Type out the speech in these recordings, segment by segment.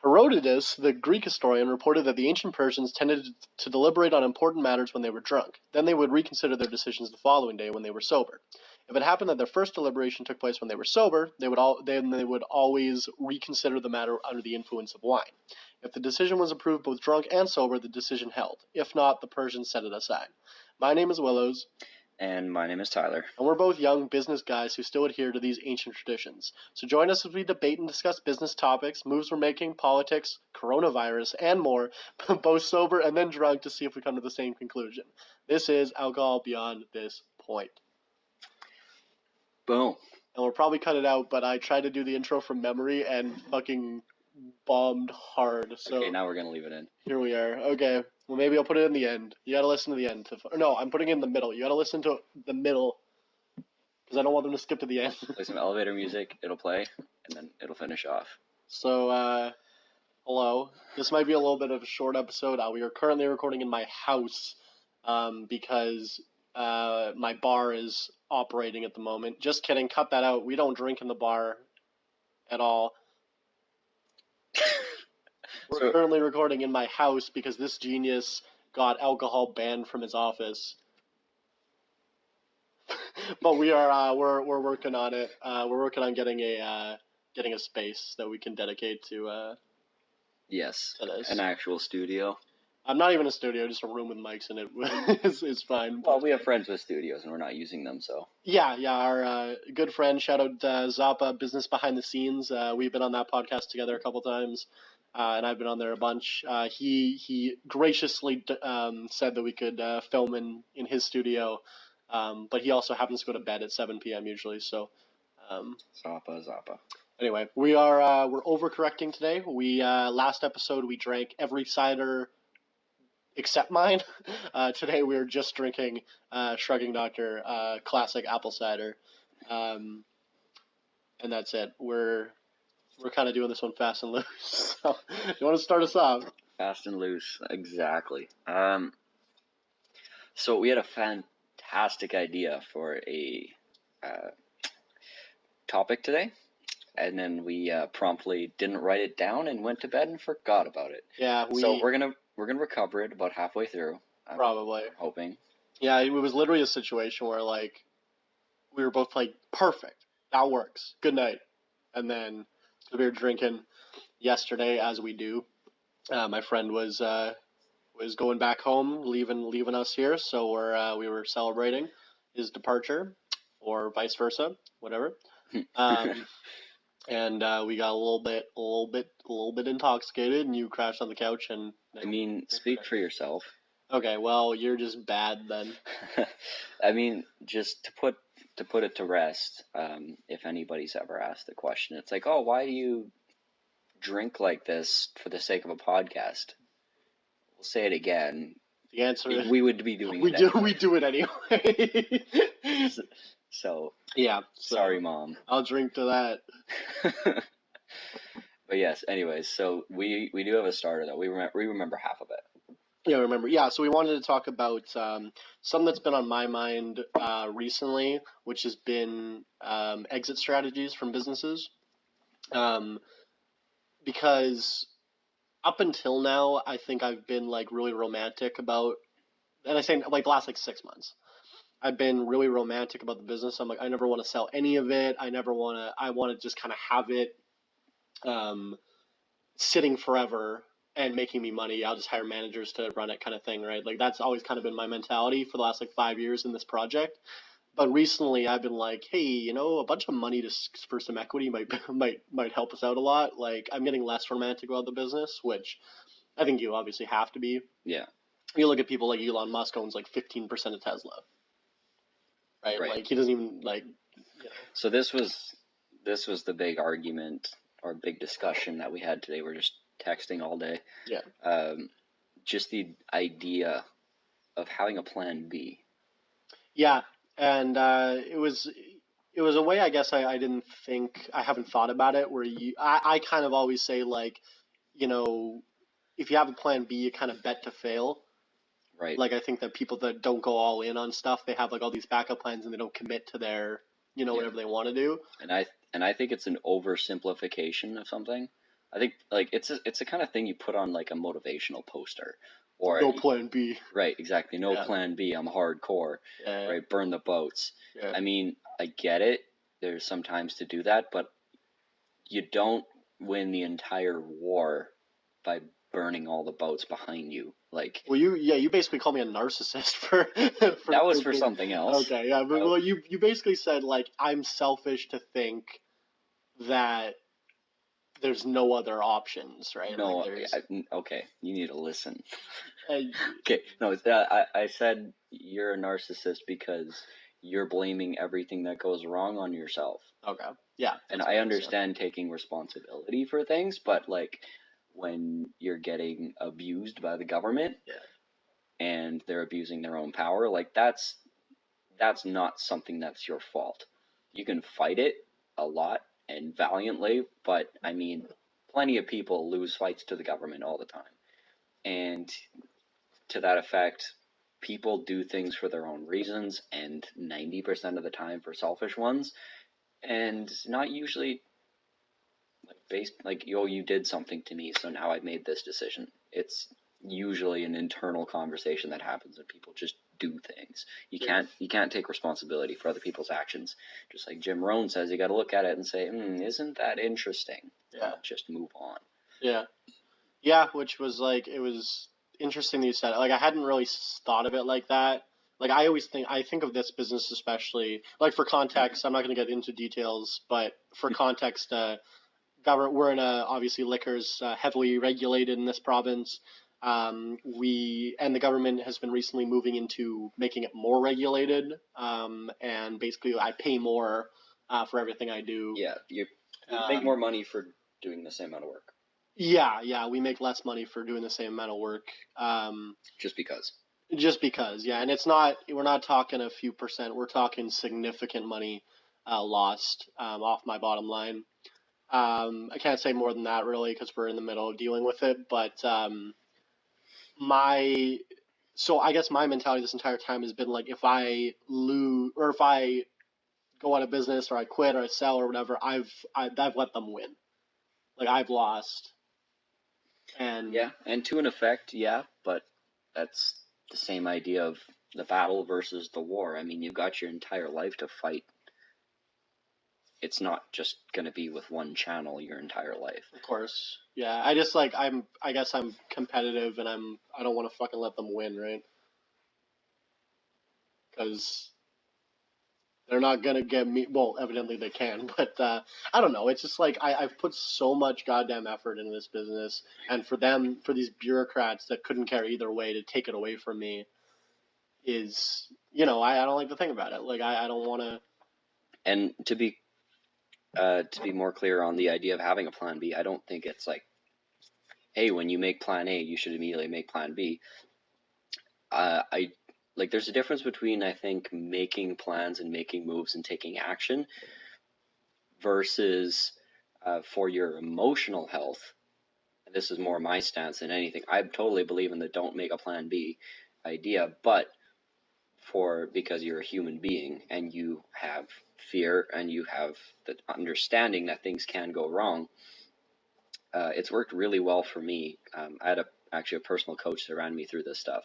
Herodotus, the Greek historian, reported that the ancient Persians tended to deliberate on important matters when they were drunk. Then they would reconsider their decisions the following day when they were sober. If it happened that their first deliberation took place when they were sober, they would always reconsider the matter under the influence of wine. If the decision was approved both drunk and sober, the decision held. If not, the Persians set it aside. My name is Willows. And my name is Tyler. And we're both young business guys who still adhere to these ancient traditions. So join us as we debate and discuss business topics, moves we're making, politics, coronavirus, and more, both sober and then drunk, to see if we come to the same conclusion. This is Alcohol Beyond This Point. Boom. And we'll probably cut it out, but I tried to do the intro from memory and fucking bombed hard. So okay, now we're going to leave it in. Here we are. Okay. Well, maybe I'll put it in the end. You gotta listen to the end. No, I'm putting it in the middle. You gotta listen to the middle, because I don't want them to skip to the end. Play some elevator music, it'll play, and then it'll finish off. So, hello. This might be a little bit of a short episode. We are currently recording in my house, because my bar is operating at the moment. Just kidding. Cut that out. We don't drink in the bar at all. We're currently recording in my house because this genius got alcohol banned from his office. But we are we're working on it. We're working on getting a space that we can dedicate to yes, to this. An actual studio. I'm not even a studio, just a room with mics in it. It's fine. Well, we have friends with studios and we're not using them, so. Yeah. Our good friend, shout out Zappa, Business Behind the Scenes. We've been on that podcast together a couple times. And I've been on there a bunch. He graciously said that we could film in his studio, but he also happens to go to bed at 7 p.m. usually. So, Zappa. Anyway, we're overcorrecting today. We last episode we drank every cider except mine. Today we're just drinking Shrugging Doctor classic apple cider, and that's it. We're kind of doing this one fast and loose. So, you want to start us off? Fast and loose, exactly. So we had a fantastic idea for a topic today, and then we promptly didn't write it down and went to bed and forgot about it. Yeah, so we're gonna recover it about halfway through. Probably. I'm hoping. Yeah, it was literally a situation where like we were both like, perfect, that works, good night, and then. We were drinking yesterday, as we do. My friend was going back home, leaving us here, so we were celebrating his departure, or vice versa, whatever. And we got a little bit intoxicated, and you crashed on the couch. And I mean, speak for yourself. Okay, well, you're just bad then. I mean, just to put it to rest, if anybody's ever asked the question, it's like, oh, why do you drink like this for the sake of a podcast? We'll say it again. The answer is we would be doing it anyway. We do it anyway. So yeah. Sorry, Mom. I'll drink to that. But yes, anyways, so we do have a starter though. We remember half of it. Yeah, remember. Yeah, so we wanted to talk about something that's been on my mind recently, which has been exit strategies from businesses. Because up until now, I think I've been like really romantic about, and I say like the last like 6 months, I've been really romantic about the business. I'm like, I never want to sell any of it. I want to just kind of have it sitting forever and making me money. I'll just hire managers to run it, kind of thing, right? Like that's always kind of been my mentality for the last like 5 years in this project. But recently I've been like, hey, a bunch of money for some equity might help us out a lot. Like I'm getting less romantic about the business, which I think you obviously have to be. Yeah. You look at people like Elon Musk owns like 15% of Tesla. Right? Like he doesn't even like. So this was the big argument or big discussion that we had today. We're just texting all day. Yeah. Just the idea of having a plan B. Yeah, and it was a way, I guess I haven't thought about it, where I kind of always say like, if you have a plan B, you kind of bet to fail. Right. Like I think that people that don't go all in on stuff, they have like all these backup plans and they don't commit to their, whatever they want to do. And I think it's an oversimplification of something. I think like it's a kind of thing you put on like a motivational poster, or No plan B. right, exactly. No Yeah. plan B. I'm hardcore. Yeah. Right, burn the boats. Yeah. I mean, I get it. There's sometimes to do that, but you don't win the entire war by burning all the boats behind you. Like, Well, you basically call me a narcissist for that was for thinking. something else. Okay, yeah, but well, you basically said like I'm selfish to think that there's no other options, right? No, Like there's okay, you need to listen. uh, Okay, no, I said you're a narcissist because you're blaming everything that goes wrong on yourself. okay, yeah, And that's I what understand taking responsibility for things, but like when you're getting abused by the government, Yeah. and they're abusing their own power, like that's not something that's your fault. You can fight it a lot and valiantly, but I mean, plenty of people lose fights to the government all the time. And to that effect, people do things for their own reasons, and 90% of the time for selfish ones, and not usually like based like, oh, you did something to me, so now I've made this decision. It's usually an internal conversation that happens when people just do things. You can't take responsibility for other people's actions. Just like Jim Rohn says, you got to look at it and say, isn't that interesting? Yeah. Just move on. Yeah. Yeah, which was like it was interesting that you said it. Like I hadn't really thought of it like that. Like I think of this business especially like for context. I'm not going to get into details, but for context, government we're in a obviously liquors heavily regulated in this province. The government has been recently moving into making it more regulated, and basically I pay more for everything I do. Yeah, you make more money for doing the same amount of work. Yeah, we make less money for doing the same amount of work. Just because. Just because, yeah, and we're not talking a few percent. We're talking significant money lost off my bottom line. I can't say more than that really because we're in the middle of dealing with it. But so I guess my mentality this entire time has been like if I lose or if I go out of business or I quit or I sell or whatever, I've let them win. Like I've lost. And yeah, and to an effect, yeah, but that's the same idea of the battle versus the war. I mean, you've got your entire life to fight. It's not just going to be with one channel your entire life. Of course. Yeah, I guess I'm competitive and I don't want to fucking let them win, right? Cuz they're not going to get me. Well, evidently they can, but I don't know. It's just like I've put so much goddamn effort into this business, and for these bureaucrats that couldn't care either way to take it away from me is, I don't like to think about it. Like I don't want to. And to be more clear on the idea of having a plan B, I don't think it's like, hey, when you make plan A, you should immediately make plan B. There's a difference between, I think, making plans and making moves and taking action versus for your emotional health. And this is more my stance than anything. I totally believe in the don't make a plan B idea, but because you're a human being and you have fear and you have the understanding that things can go wrong, it's worked really well for me. I had actually a personal coach that ran me through this stuff.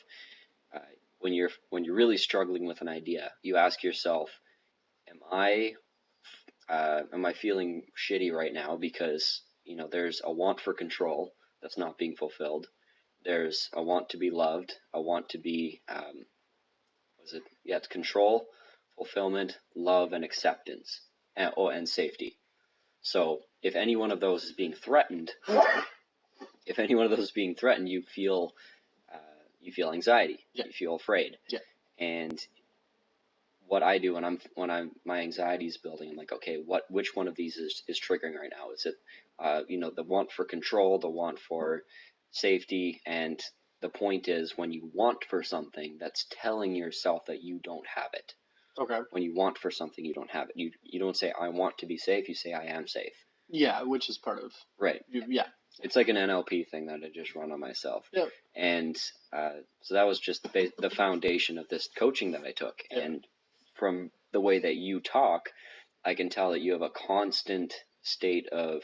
When you're really struggling with an idea, you ask yourself, am I feeling shitty right now because there's a want for control that's not being fulfilled. There's a want to be loved, a want to be it's control, fulfillment, love, and acceptance, and safety. So if any one of those is being threatened, you feel anxiety. Yeah. You feel afraid. Yeah. And what I do when my anxiety is building, I'm like, okay, which one of these is triggering right now? Is it the want for control, the want for safety? And the point is, when you want for something, that's telling yourself that you don't have it. Okay. When you want for something, you don't have it. You don't say I want to be safe. You say I am safe. Yeah, which is part of right. Yeah. It's like an NLP thing that I just run on myself. Yeah. And so that was just the foundation of this coaching that I took. Yeah. And from the way that you talk, I can tell that you have a constant state of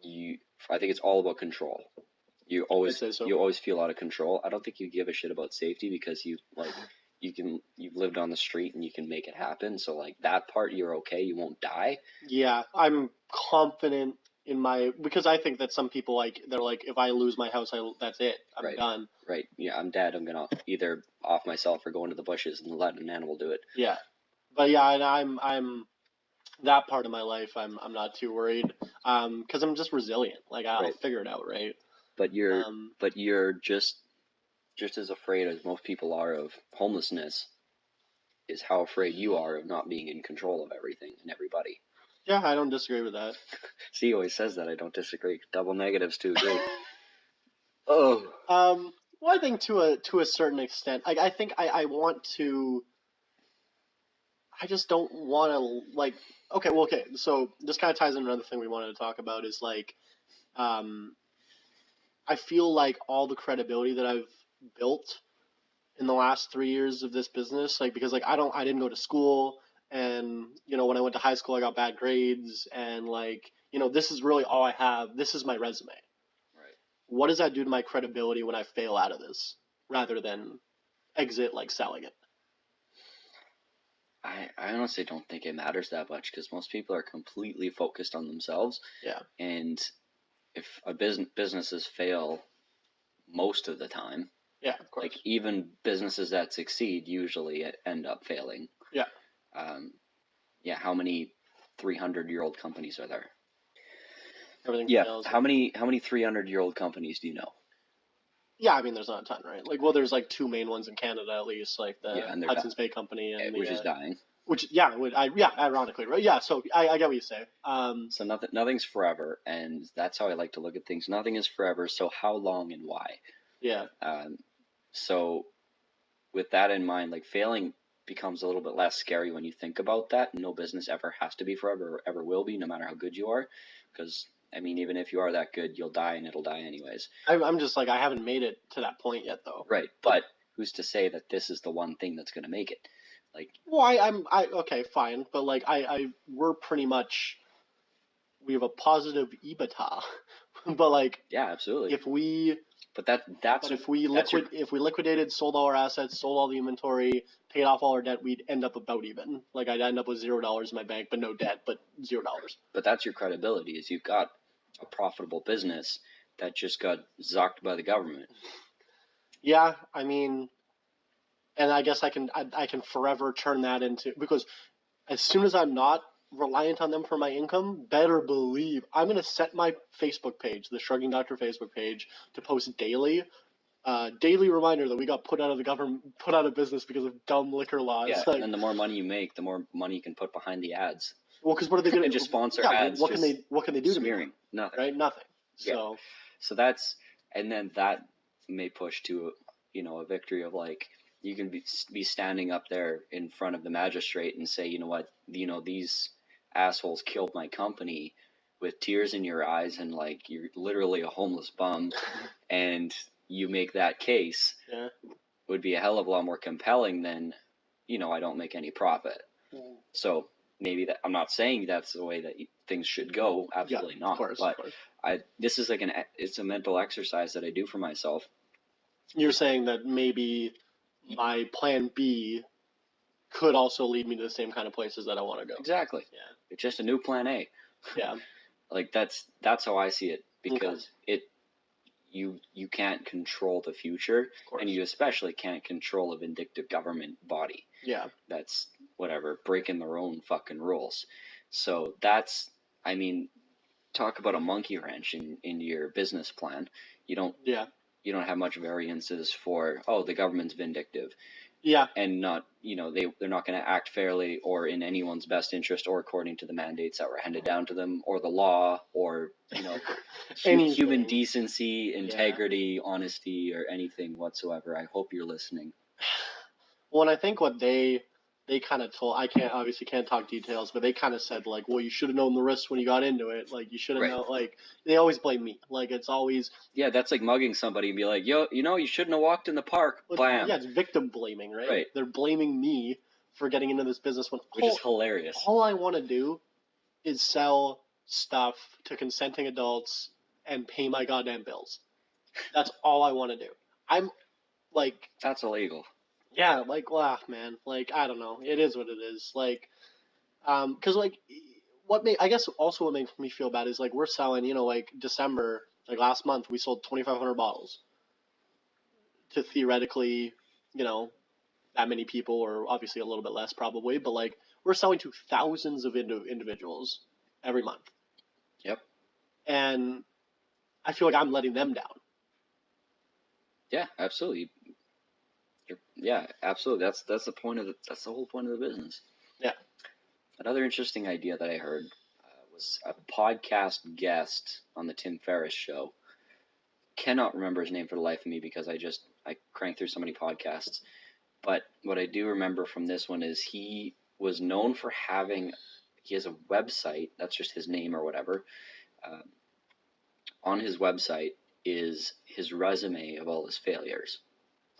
I think it's all about control. You always I'd say so. you always feel out of control. I don't think you give a shit about safety because you've lived on the street and you can make it happen. So like that part you're okay. You won't die. Yeah, I'm confident in because I think that some people they're like, if I lose my house, that's it. I'm Right. done. Right. Yeah, I'm dead. I'm gonna either off myself or go into the bushes and let an animal do it. Yeah, but yeah, and I'm that part of my life. I'm not too worried. Because I'm just resilient. Like I'll Right. figure it out. Right. But you're just as afraid as most people are of homelessness is how afraid you are of not being in control of everything and everybody. Yeah, I don't disagree with that. See, he always says that. I don't disagree. Double negatives too. Great. Oh. Well, I think to a certain extent, I think I want to. I just don't want to like. Okay, well, okay. So this kind of ties into another thing we wanted to talk about is like, I feel like all the credibility that I've built in the last 3 years of this business, like because like I didn't go to school, and when I went to high school I got bad grades, and like this is really all I have. This is my resume. Right. What does that do to my credibility when I fail out of this, rather than exit like selling it? I honestly don't think it matters that much because most people are completely focused on themselves. Yeah. And if a businesses fail most of the time, yeah, of course. Like even businesses that succeed usually end up failing. Yeah. Yeah. How many 300-year-old companies are there? Everything Yeah. fails. How many 300-year-old companies do you know? Yeah, I mean, there's not a ton, right? Like, well, there's like two main ones in Canada at least, like the and Hudson's Bay Company and which is dying. Which ironically, right? Yeah, so I get what you say. So nothing's forever, and that's how I like to look at things. Nothing is forever. So how long and why? Yeah. So with that in mind, like failing becomes a little bit less scary when you think about that. No business ever has to be forever or ever will be, no matter how good you are. Because, I mean, even if you are that good, you'll die and it'll die anyways. I'm just like, I haven't made it to that point yet, though. Right. But who's to say that this is the one thing that's going to make it? Like, well, okay, fine. But like, we're pretty much, we have a positive EBITDA. But like, yeah, absolutely. if we, if we liquidated, sold all our assets, sold all the inventory, paid off all our debt, we'd end up about even. Like I'd end up with $0 in my bank, but no debt, but $0. But that's your credibility, is you've got a profitable business that just got zucked by the government. Yeah, I mean, and I guess I can forever turn that into, because as soon as I'm not reliant on them for my income, better believe I'm gonna set my Facebook page, the Shrugging Doctor Facebook page, to post daily. Daily reminder that we got put out of business because of dumb liquor laws. Yeah, and the more money you make, the more money you can put behind the ads. Well, because what are they going to just sponsor ads? What can they do smearing? to me? Nothing. Right, nothing. Yeah. So that's, and then that may push to a victory of like you can be standing up there in front of the magistrate and say, you know what, these assholes killed my company, with tears in your eyes and like you're literally a homeless bum, and you make that case. Yeah. Would be a hell of a lot more compelling than, I don't make any profit. So maybe that, I'm not saying that's the way that things should go. Absolutely not. Of course, but this is like it's a mental exercise that I do for myself. You're saying that maybe my plan B could also lead me to the same kind of places that I want to go. Exactly. Yeah. It's just a new plan A. Yeah. Like that's how I see it, because you can't control the future, and you especially can't control a vindictive government body. Yeah. That's whatever, breaking their own fucking rules. So that's, I mean, talk about a monkey wrench in your business plan. You don't have much variances for, the government's vindictive. Yeah. And not, they're not going to act fairly or in anyone's best interest or according to the mandates that were handed down to them or the law or, human decency, integrity, honesty, or anything whatsoever. I hope you're listening. Well, and I think what they kind of told, I can't talk details, but they kind of said like, well, you should have known the risks when you got into it. Like you should have known, like they always blame me. Like it's always. Yeah, that's like mugging somebody and be like, yo, you shouldn't have walked in the park. Blam. Yeah, it's victim blaming, right? They're blaming me for getting into this business which is hilarious. All I want to do is sell stuff to consenting adults and pay my goddamn bills. That's all I want to do. I'm like, That's illegal. yeah, like, wow, man. Like, I don't know. It is what it is. Like, because like, I guess also what makes me feel bad is like we're selling, like December, like last month, we sold 2,500 bottles to theoretically, that many people, or obviously a little bit less probably, but like we're selling to thousands of individuals every month. Yep. And I feel like I'm letting them down. Yeah, absolutely. Yeah, absolutely. That's the point of that's the whole point of the business. Yeah. Another interesting idea that I heard was a podcast guest on the Tim Ferriss show. Cannot remember his name for the life of me because I cranked through so many podcasts. But what I do remember from this one is he was known for he has a website, that's just his name or whatever. On his website is his resume of all his failures.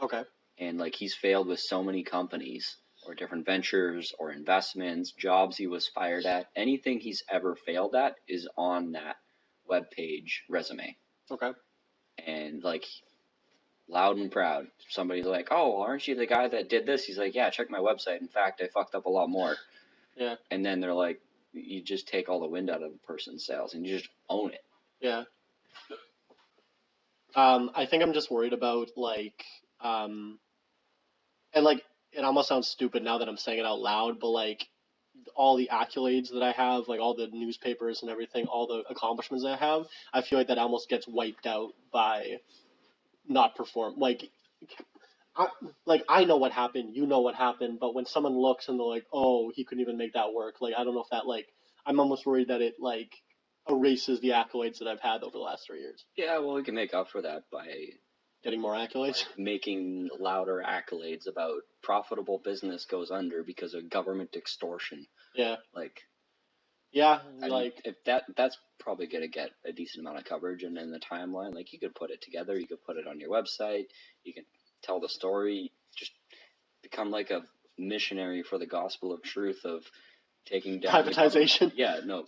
Okay. And like he's failed with so many companies or different ventures or investments, jobs he was fired at. Anything he's ever failed at is on that webpage resume. Okay. And like loud and proud. Somebody's like, "Oh, aren't you the guy that did this?" He's like, "Yeah, check my website. In fact, I fucked up a lot more." Yeah. And then they're like, you just take all the wind out of a person's sails and you just own it. Yeah. I think I'm just worried about like, and like it almost sounds stupid now that I'm saying it out loud, but like all the accolades that I have, like all the newspapers and everything, all the accomplishments I have, I feel like that almost gets wiped out by not perform. Like, I know what happened, you know what happened, but when someone looks and they're like, oh, he couldn't even make that work, like I don't know if that like I'm almost worried that it like erases the accolades that I've had over the last 3 years. Yeah, well, we can make up for that by getting more accolades, making louder accolades about profitable business goes under because of government extortion. Yeah. Like. Yeah, like if that's probably gonna get a decent amount of coverage, and in the timeline, like you could put it together, you could put it on your website, you can tell the story, just become like a missionary for the gospel of truth of taking down privatization. Yeah, no.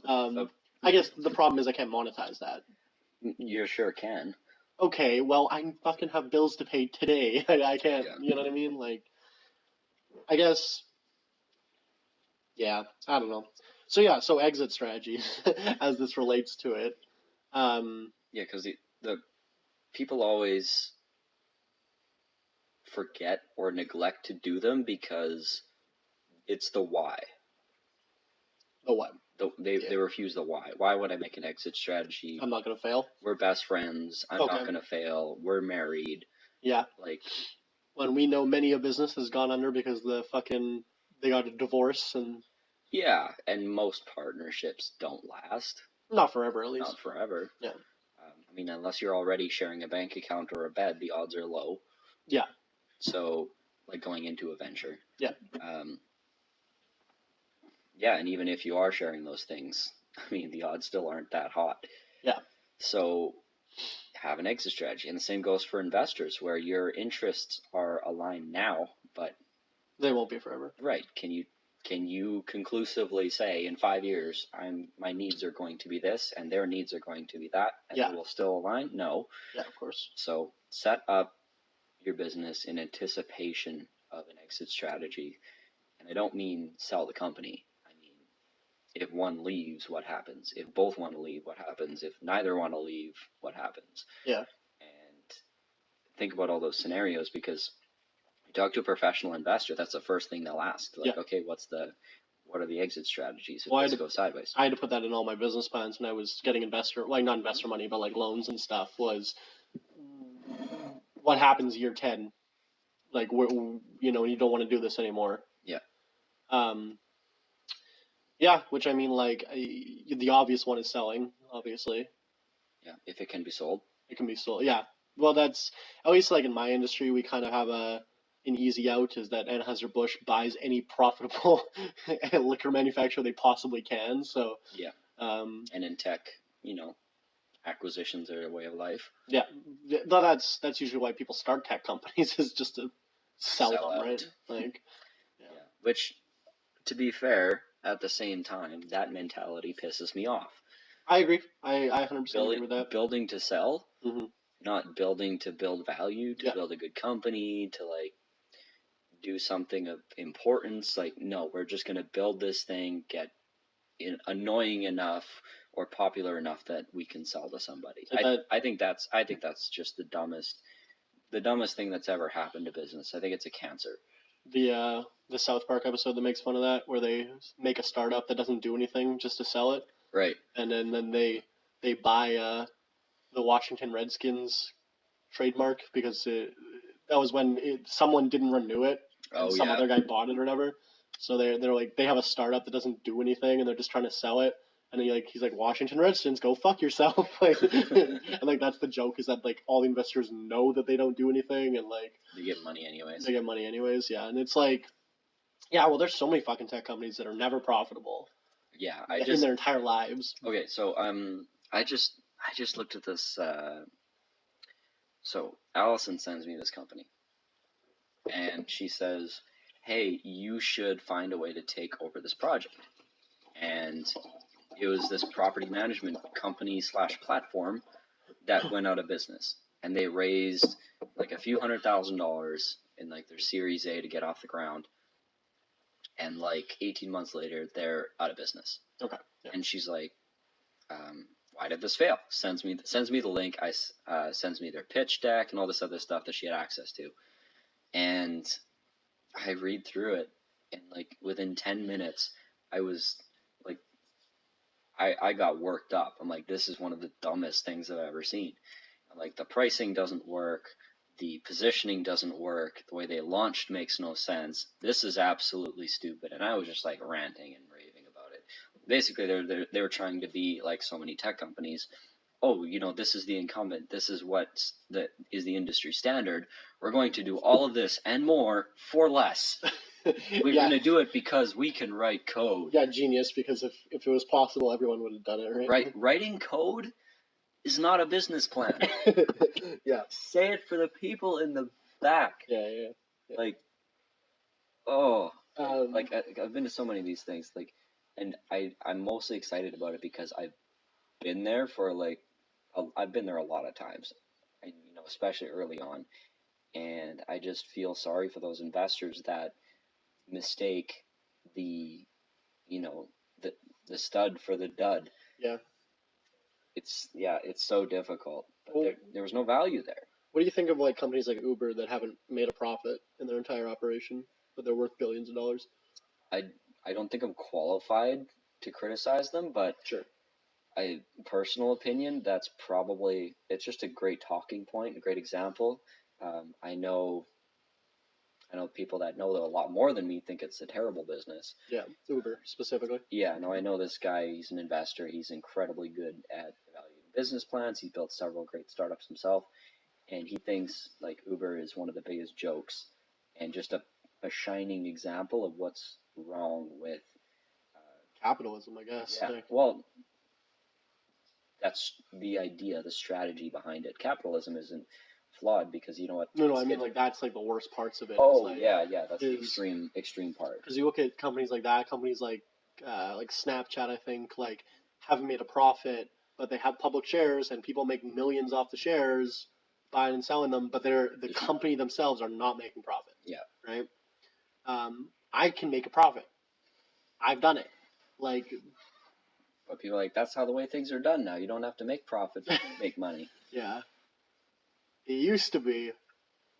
I guess the problem is I can't monetize that. You sure can. Okay, well I fucking have bills to pay today. I can't. Yeah. You know what I mean? Like, I guess. Yeah, I don't know. So exit strategy, as this relates to it. Yeah, because the people always forget or neglect to do them because it's the why. The what? They refuse the why. Why would I make an exit strategy? I'm not gonna fail. We're best friends. I'm not gonna fail. We're married. Yeah. Like, when we know many a business has gone under because they got a divorce and. Yeah, and most partnerships don't last. Not forever, at least. Not forever. Yeah. I mean, unless you're already sharing a bank account or a bed, the odds are low. Yeah. So, like going into a venture. Yeah. Yeah, and even if you are sharing those things, I mean, the odds still aren't that hot. Yeah. So, have an exit strategy. And the same goes for investors, where your interests are aligned now, but they won't be forever. Right. Can you conclusively say in 5 years my needs are going to be this and their needs are going to be that, and they will still align? No. Yeah, of course. So set up your business in anticipation of an exit strategy. And I don't mean sell the company. I mean, if one leaves, what happens? If both want to leave, what happens? If neither want to leave, what happens? Yeah. And think about all those scenarios, because you talk to a professional investor, that's the first thing they'll ask. Like, okay, what are the exit strategies if this goes sideways? I had to put that in all my business plans when I was getting not investor money, but like loans and stuff, was what happens year 10? Like, you don't want to do this anymore. Yeah. Yeah, which I mean, like, the obvious one is selling, obviously. Yeah, if it can be sold. It can be sold, yeah. Well, that's, at least like in my industry, we kind of have an easy out, is that Anheuser-Busch buys any profitable liquor manufacturer they possibly can. So yeah, and in tech, acquisitions are a way of life. Yeah, that's usually why people start tech companies, is just to sell them, out. Right? Like, yeah. Which, to be fair, at the same time, that mentality pisses me off. I agree. I 100% agree with that. Building to sell, hmm not building to build value, to Yeah. build a good company, to like do something of importance. Like, no, we're just going to build this thing, get annoying enough or popular enough that we can sell to somebody. I think that's just the dumbest thing that's ever happened to business. I think it's a cancer. The South Park episode that makes fun of that, where they make a startup that doesn't do anything just to sell it, Right. and then they buy the Washington Redskins trademark because that was when someone didn't renew it and some other guy bought it or whatever. So they're like, they have a startup that doesn't do anything and they're just trying to sell it. And he's like Washington Redskins, go fuck yourself. Like, and like that's the joke, is that like all the investors know that they don't do anything and like they get money anyways. Yeah. And it's like, yeah, well, there's so many fucking tech companies that are never profitable. Yeah, in their entire lives. Okay, so I just looked at this. So Allison sends me this company, and she says, "Hey, you should find a way to take over this project." And it was this property management company / platform that went out of business, and they raised like a few $100,000 in like their Series A to get off the ground, and like 18 months later they're out of business. Okay. Yeah. And she's like, why did this fail? Sends me the link. Sends me their pitch deck and all this other stuff that she had access to, and I read through it, and like within 10 minutes I was like, I got worked up. I'm like, this is one of the dumbest things I've ever seen. Like, the pricing doesn't work, the positioning doesn't work, the way they launched makes no sense. This is absolutely stupid. And I was just like ranting and raving about it. Basically, they were trying to be like so many tech companies. Oh, this is the incumbent. This is what is the industry standard. We're going to do all of this and more for less. We're going to do it because we can write code. Yeah, genius, because if it was possible, everyone would have done it, right? Writing code is not a business plan. Yeah. Say it for the people in the back. Yeah. Like, like I've been to so many of these things, like, and I'm mostly excited about it because I've been there for like, I've been there a lot of times, and especially early on, and I just feel sorry for those investors that mistake the stud for the dud. Yeah. It's so difficult. But there was no value there. What do you think of like companies like Uber that haven't made a profit in their entire operation, but they're worth billions of dollars? I don't think I'm qualified to criticize them, but sure. Personal opinion, it's just a great talking point, a great example. I know people that know a lot more than me think it's a terrible business. Yeah, Uber specifically. Yeah, no, I know this guy. He's an investor. He's incredibly good at evaluating business plans. He's built several great startups himself, and he thinks like Uber is one of the biggest jokes and just a shining example of what's wrong with capitalism, I guess. Yeah, well, that's the idea, the strategy behind it. Capitalism isn't flawed because you know what? No, I mean like that's like the worst parts of it. Oh, like, yeah, that's the extreme part. Because you look at companies like that, companies like Snapchat, I think, like haven't made a profit, but they have public shares and people make millions off the shares, buying and selling them, but the company themselves are not making profit. Yeah. Right. I can make a profit. I've done it. Like. But people are like, that's how the way things are done now. You don't have to make profit to make money. Yeah. It used to be.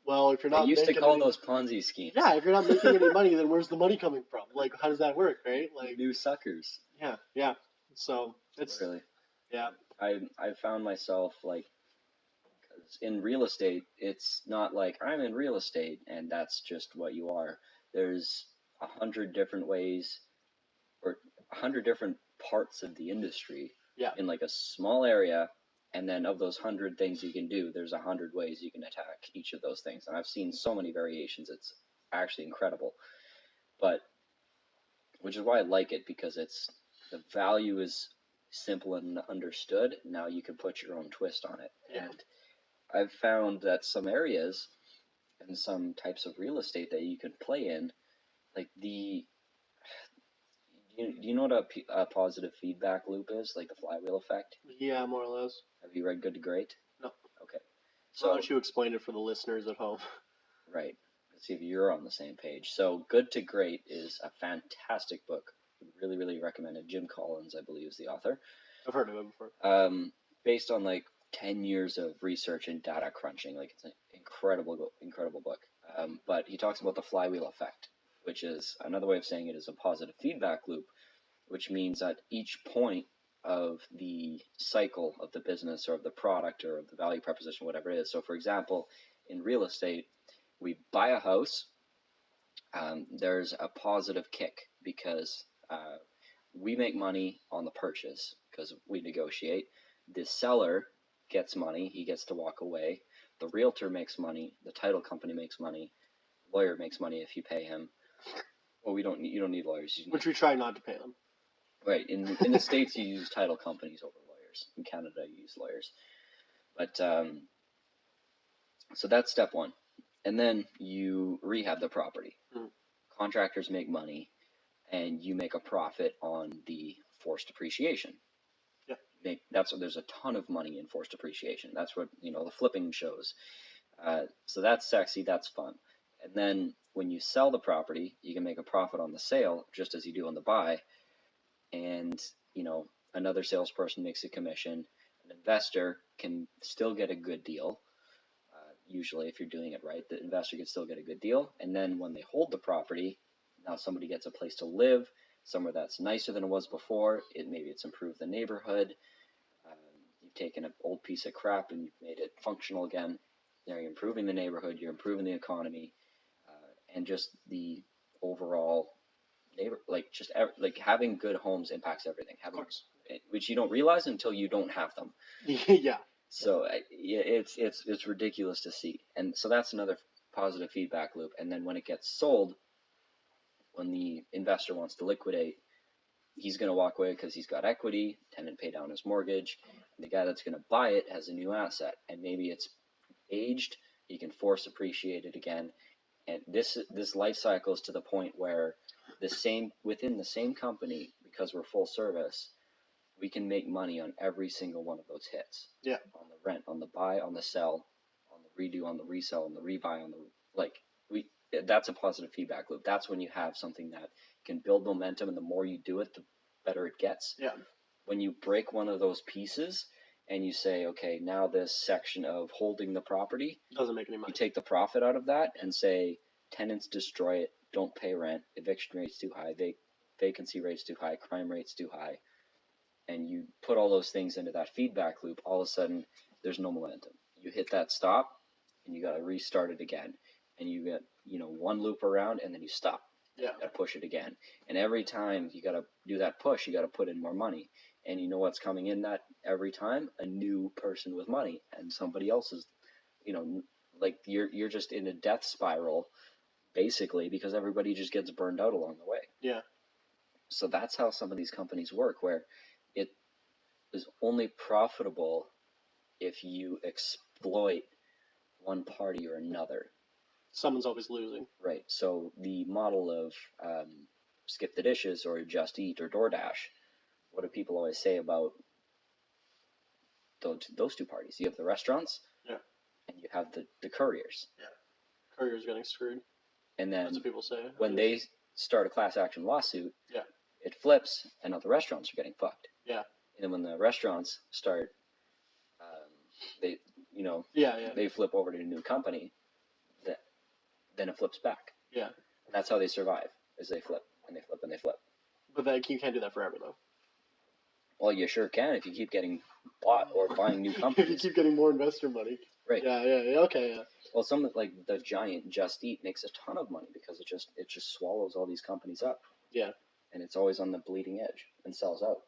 Well, if you're not, they used to call those Ponzi schemes. Yeah, if you're not making any money, then where's the money coming from? Like, how does that work, right? Like new suckers. Yeah. So it's really. Yeah. I found myself like, cause in real estate, it's not like I'm in real estate and that's just what you are. There's 100 different ways, or 100 different parts of the industry. Yeah. In like a small area. And then of those 100 things you can do, there's 100 ways you can attack each of those things. And I've seen so many variations. It's actually incredible. But, which is why I like it, because the value is simple and understood. Now you can put your own twist on it. Yeah. And I've found that some areas and some types of real estate that you can play in, like Do you know what a positive feedback loop is, like the flywheel effect? Yeah, more or less. Have you read Good to Great? No. Okay. So why don't you explain it for the listeners at home? Right. Let's see if you're on the same page. So Good to Great is a fantastic book. Really, really recommend it. Jim Collins, I believe, is the author. I've heard of it before. Based on like 10 years of research and data crunching. Like, it's an incredible book. But he talks about the flywheel effect, which is another way of saying it is a positive feedback loop, which means at each point of the cycle of the business or of the product or of the value proposition, whatever it is. So, for example, in real estate, we buy a house, there's a positive kick because we make money on the purchase because we negotiate. The seller gets money, he gets to walk away. The realtor makes money, the title company makes money, lawyer makes money if you pay him. Well, you don't need lawyers. Which we try not to pay them. Right. In the States, you use title companies over lawyers. In Canada, you use lawyers. But so that's step one. And then you rehab the property. Contractors make money, and you make a profit on the forced depreciation. Yeah. That's what there's a ton of money in forced depreciation. That's what the flipping shows. So that's sexy. That's fun. And then when you sell the property, you can make a profit on the sale, just as you do on the buy. And another salesperson makes a commission. An investor can still get a good deal. Usually, if you're doing it right, the investor can still get a good deal. And then when they hold the property, now somebody gets a place to live, somewhere that's nicer than it was before. Maybe it's improved the neighborhood. You've taken an old piece of crap and you've made it functional again. You're improving the neighborhood. You're improving the economy, and just the overall having good homes impacts everything. Which you don't realize until you don't have them. Yeah. So it's ridiculous to see, and so that's another positive feedback loop. And then when it gets sold, when the investor wants to liquidate, he's going to walk away because he's got equity. Tenant pay down his mortgage. And the guy that's going to buy it has a new asset, and maybe it's aged. He can force appreciate it again, and this life cycle is to the point where within the same company, because we're full service, we can make money on every single one of those hits. Yeah. On the rent, on the buy, on the sell, on the redo, on the resell, on the rebuy, that's a positive feedback loop. That's when you have something that can build momentum, and the more you do it, the better it gets. Yeah. When you break one of those pieces and you say, okay, now this section of holding the property doesn't make any money. You take the profit out of that and say tenants destroy it, don't pay rent, eviction rates too high, vacancy rates too high, crime rates too high. And you put all those things into that feedback loop, all of a sudden there's no momentum. You hit that stop and you got to restart it again. And you get, one loop around and then you stop. Yeah. You got to push it again. And every time you got to do that push, you got to put in more money. And you know what's coming in that every time? A new person with money. And somebody else is, you're just in a death spiral, basically, because everybody just gets burned out along the way. Yeah. So that's how some of these companies work, where it is only profitable if you exploit one party or another. Someone's always losing. Right. So the model of skip the dishes or Just Eat or DoorDash, what do people always say about those two parties? You have the restaurants, yeah, and you have the couriers. Yeah. Couriers getting screwed. And then that's what people say. When they start a class action lawsuit, yeah, it flips, and now the restaurants are getting fucked. Yeah. And then when the restaurants start, they flip over to a new company, then it flips back. Yeah. And that's how they survive, is they flip, and they flip, and they flip. But you can't do that forever, though. Well, you sure can if you keep getting bought or buying new companies. If you keep getting more investor money. Right. Yeah, okay, yeah. Well, some like the giant Just Eat makes a ton of money because it just swallows all these companies up. Yeah. And it's always on the bleeding edge and sells out.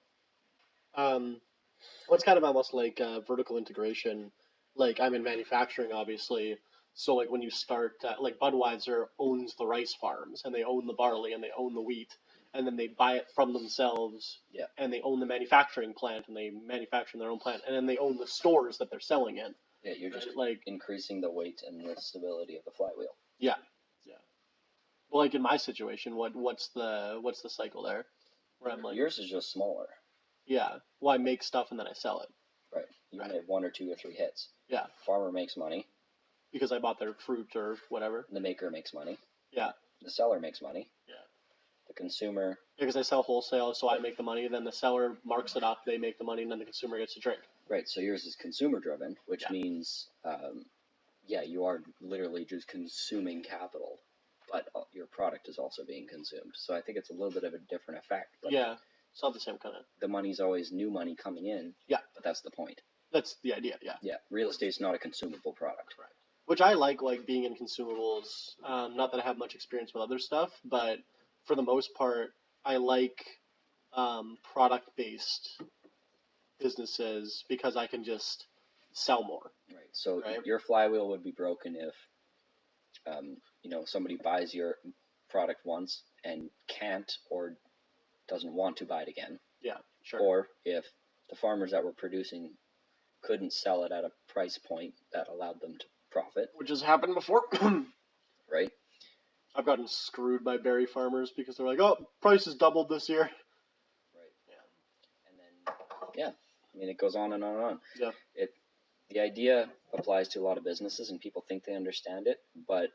What's kind of almost like vertical integration. Like, I'm in manufacturing, obviously. So, like, when you start, like, Budweiser owns the rice farms, and they own the barley, and they own the wheat, and then they buy it from themselves, yeah, and they own the manufacturing plant, and they manufacture in their own plant, and then they own the stores that they're selling in. Yeah, you're just increasing the weight and the stability of the flywheel. Yeah, yeah. Well, like in my situation, what's the cycle there? where I'm like, yours is just smaller. yeah, well, I make stuff and then I sell it. Right. You Right. made 1 or 2 or 3 hits. Yeah. Farmer makes money. Because I bought their fruit or whatever. The maker makes money. Yeah. The seller makes money. Yeah. The consumer. Yeah, because I sell wholesale, so I make the money. Then the seller marks it up, they make the money, and then the consumer gets to drink. Right. So yours is consumer driven, which Yeah. means, you are literally just consuming capital, but your product is also being consumed. So I think it's a little bit of a different effect. But yeah. It's not the same kind of. the money's always new money coming in. Yeah. But that's the point. That's the idea. Yeah. Yeah. Real estate's not a consumable product. Right. Which I like being in consumables. Not that I have much experience with other stuff, but for the most part, I like product-based businesses because I can just sell more. Right. So Right. your flywheel would be broken if, somebody buys your product once and can't or doesn't want to buy it again. Yeah, sure. Or if the farmers that were producing couldn't sell it at a price point that allowed them to profit. Which has happened before. Right. I've gotten screwed by berry farmers because they're like, oh, price has doubled this year. Right. Yeah. And then, it goes on and on and on. Yeah. The idea applies to a lot of businesses and people think they understand it, but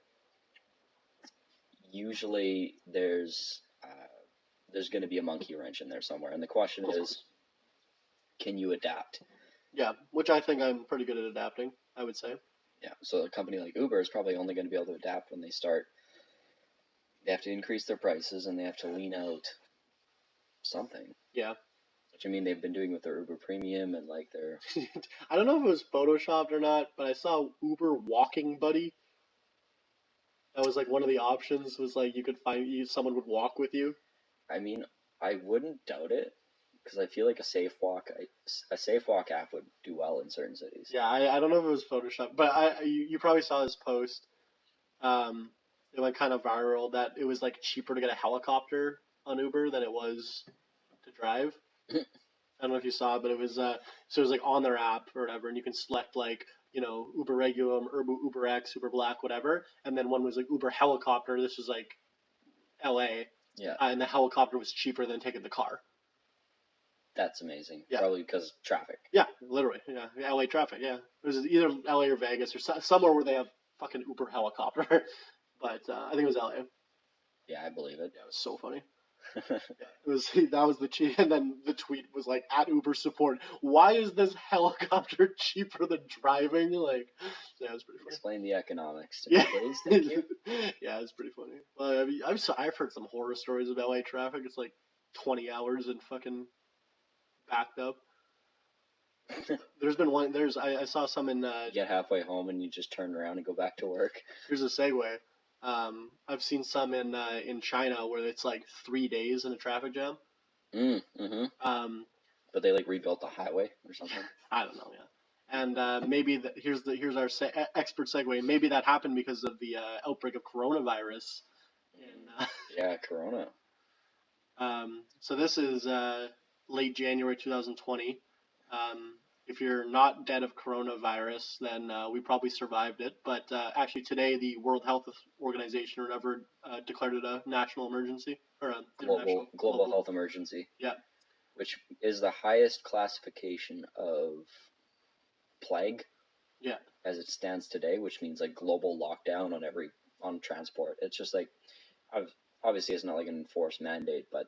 usually there's going to be a monkey wrench in there somewhere. And the question is, can you adapt? Yeah, which I think I'm pretty good at adapting, I would say. Yeah, so a company like Uber is probably only going to be able to adapt when they have to increase their prices and they have to lean out something. Yeah. Which, they've been doing with their Uber Premium and their... I don't know if it was photoshopped or not, but I saw Uber Walking Buddy. That was one of the options, was you could someone would walk with you. I wouldn't doubt it, because I feel like a safe walk app would do well in certain cities. Yeah, I don't know if it was photoshopped, but you probably saw this post. It went kind of viral that it was cheaper to get a helicopter on Uber than it was to drive. I don't know if you saw it, but it was so it was on their app or whatever, and you can select Uber Regulum, Uber X, Uber Black, whatever, and then one was Uber Helicopter. This was LA. Yeah. And the helicopter was cheaper than taking the car. That's amazing. Yeah. Probably because traffic. Yeah, literally. Yeah, LA traffic. Yeah, it was either LA or Vegas or somewhere where they have fucking Uber helicopter. But I think it was LA. Yeah, I believe it. Yeah, it was so funny. Yeah, that was the cheat, and then the tweet was at Uber support. Why is this helicopter cheaper than driving? Yeah, it was pretty funny. Explain the economics to me, please. Thank you. Yeah, it's pretty funny. Well, I've heard some horror stories of LA traffic. It's 20 hours and fucking backed up. There's been one. I saw some in. You get halfway home and you just turn around and go back to work. Here's a segue. I've seen some in China where it's 3 days in a traffic jam. Mm-hmm. But they rebuilt the highway or something. I don't know. Yeah, and maybe here's our expert segue. Maybe that happened because of the outbreak of coronavirus. Yeah, Corona. So this is late January 2020. If you're not dead of coronavirus, then we probably survived it. But actually today, the World Health Organization or whatever declared it a national emergency or a global health emergency. Yeah. Which is the highest classification of plague. Yeah. As it stands today, which means global lockdown on transport. It's just obviously it's not an enforced mandate, but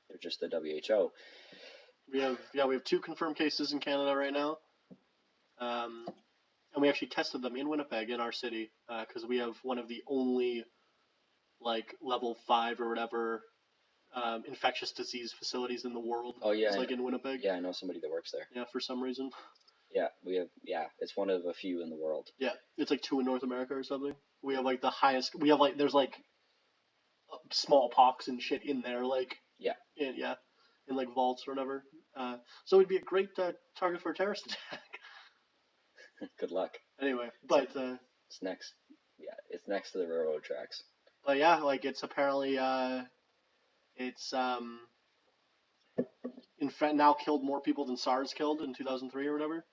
they're just the WHO. We have 2 confirmed cases in Canada right now, and we actually tested them in Winnipeg, in our city, because we have one of the only level 5 or whatever infectious disease facilities in the world. Oh yeah, it's in Winnipeg. Yeah, I know somebody that works there. Yeah, for some reason. Yeah, we have. Yeah, it's one of a few in the world. Yeah, it's 2 in North America or something. We have the highest. We have there's smallpox and shit in there. In vaults or whatever. So it'd be a great target for a terrorist attack. Good luck. Anyway, but it's next. Yeah, it's next to the railroad tracks. But yeah, it's apparently it's in fact now killed more people than SARS killed in 2003 or whatever.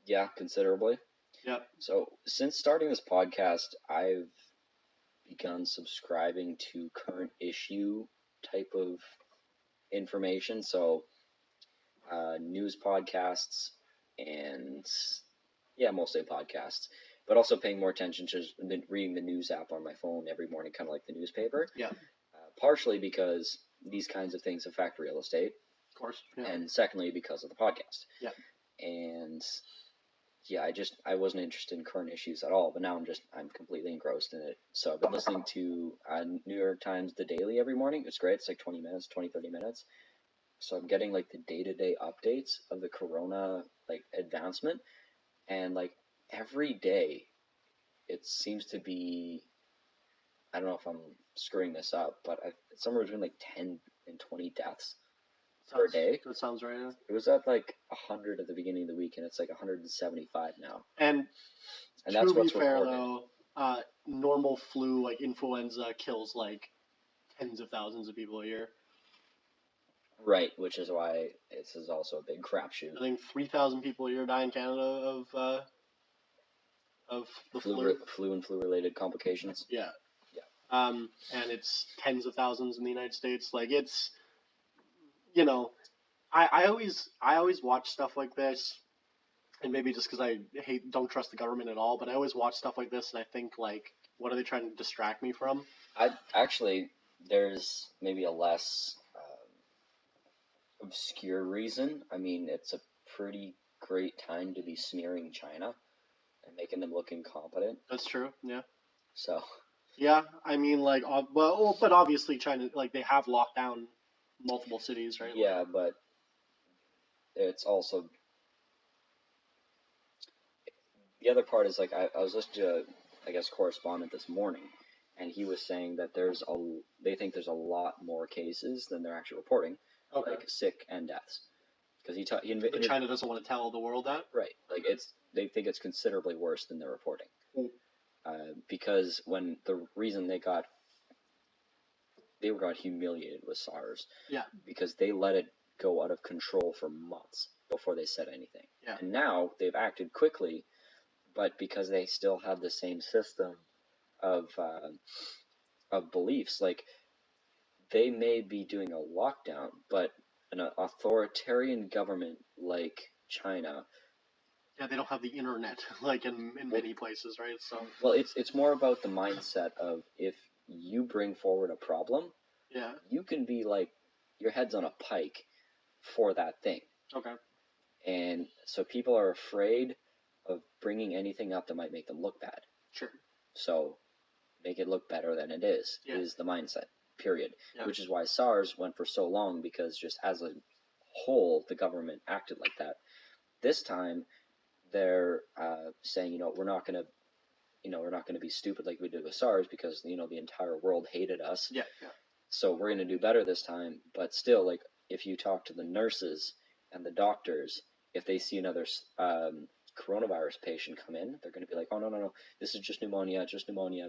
Yeah, considerably. Yeah. So since starting this podcast, I've begun subscribing to current issue type of information. So news podcasts and mostly podcasts, but also paying more attention to reading the news app on my phone every morning, kind of like the newspaper. Yeah. Partially because these kinds of things affect real estate. Of course. Yeah. And secondly, because of the podcast. Yeah. And I wasn't interested in current issues at all, but now I'm completely engrossed in it. So I've been listening to New York Times The Daily every morning. It's great. It's like 20 minutes, 30 minutes. So I'm getting like the day-to-day updates of the corona like advancement, and like every day it seems to be, I don't know if I'm screwing this up, but it's somewhere between like 10 and 20 deaths per day. That sounds right. Yeah. It was at like 100 at the beginning of the week, and it's like 175 now. And that's what's to be fair, reported. though, normal flu, like influenza, kills like tens of thousands of people a year. Right, which is why this is also a big crapshoot. I think 3,000 people a year die in Canada of the flu. Flu and flu-related complications. Yeah. And it's tens of thousands in the United States. Like it's, I always watch stuff like this, and maybe just because I don't trust the government at all, but I always watch stuff like this and I think like, what are they trying to distract me from? There's maybe a less obscure reason. I mean, it's a pretty great time to be smearing China and making them look incompetent. That's true. Yeah. So. Yeah, I mean, like, but obviously China, like, they have locked down multiple cities, right? Yeah, but it's also the other part is like I was listening to, I guess, correspondent this morning, and he was saying that they think there's a lot more cases than they're actually reporting, like sick and deaths, because but China doesn't want to tell the world that, right? Like they think it's considerably worse than they're reporting. Because when the reason they got humiliated with SARS, because they let it go out of control for months before they said anything. Yeah. And now they've acted quickly, but because they still have the same system of beliefs, like they may be doing a lockdown, but an authoritarian government like China. Yeah, they don't have the internet like in many places, right? So. Well, it's more about the mindset of if you bring forward a problem, you can be like your head's on a pike for that thing. Okay. And so people are afraid of bringing anything up that might make them look bad. Sure. So make it look better than it is the mindset. Period. Yeah. Which is why SARS went for so long, because just as a whole, the government acted like that. This time, they're saying, we're not going to be stupid like we did with SARS, because the entire world hated us. Yeah. So we're going to do better this time. But still, like if you talk to the nurses and the doctors, if they see another coronavirus patient come in, they're going to be like, oh no, this is just pneumonia,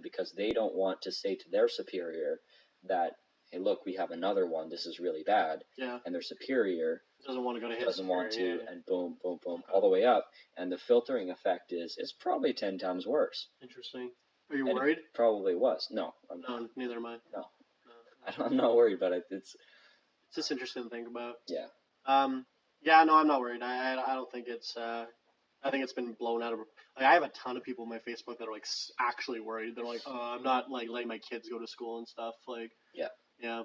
because they don't want to say to their superior that, hey, look, we have another one, this is really bad. Yeah. And their superior doesn't want to go to his doesn't want to, and boom, all the way up. And the filtering effect is probably 10 times worse. Interesting. Are you worried? It probably was. No. No, neither am I. No. I'm not worried, but it's just interesting to think about. Yeah. Yeah, no, I'm not worried. I don't think it's, I think it's been blown out of, like, I have a ton of people on my Facebook that are, like, actually worried. They're like, I'm not, like, letting my kids go to school and stuff. Like, yeah.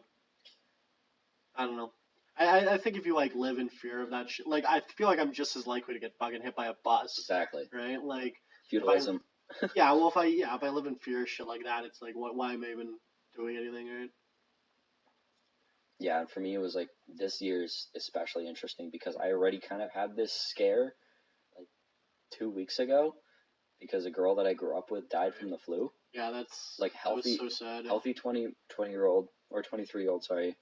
I don't know. I think if you, like, live in fear of that shit, like, I feel like I'm just as likely to get fucking hit by a bus. Exactly. Right? Like, feudalism. If I live in fear of shit like that, it's like, why am I even doing anything, right? Yeah, and for me, it was like this year's especially interesting because I already kind of had this scare like 2 weeks ago because a girl that I grew up with died from the flu. Yeah, that's like healthy. That was so sad. Healthy 20-year-old or 23-year-old, sorry,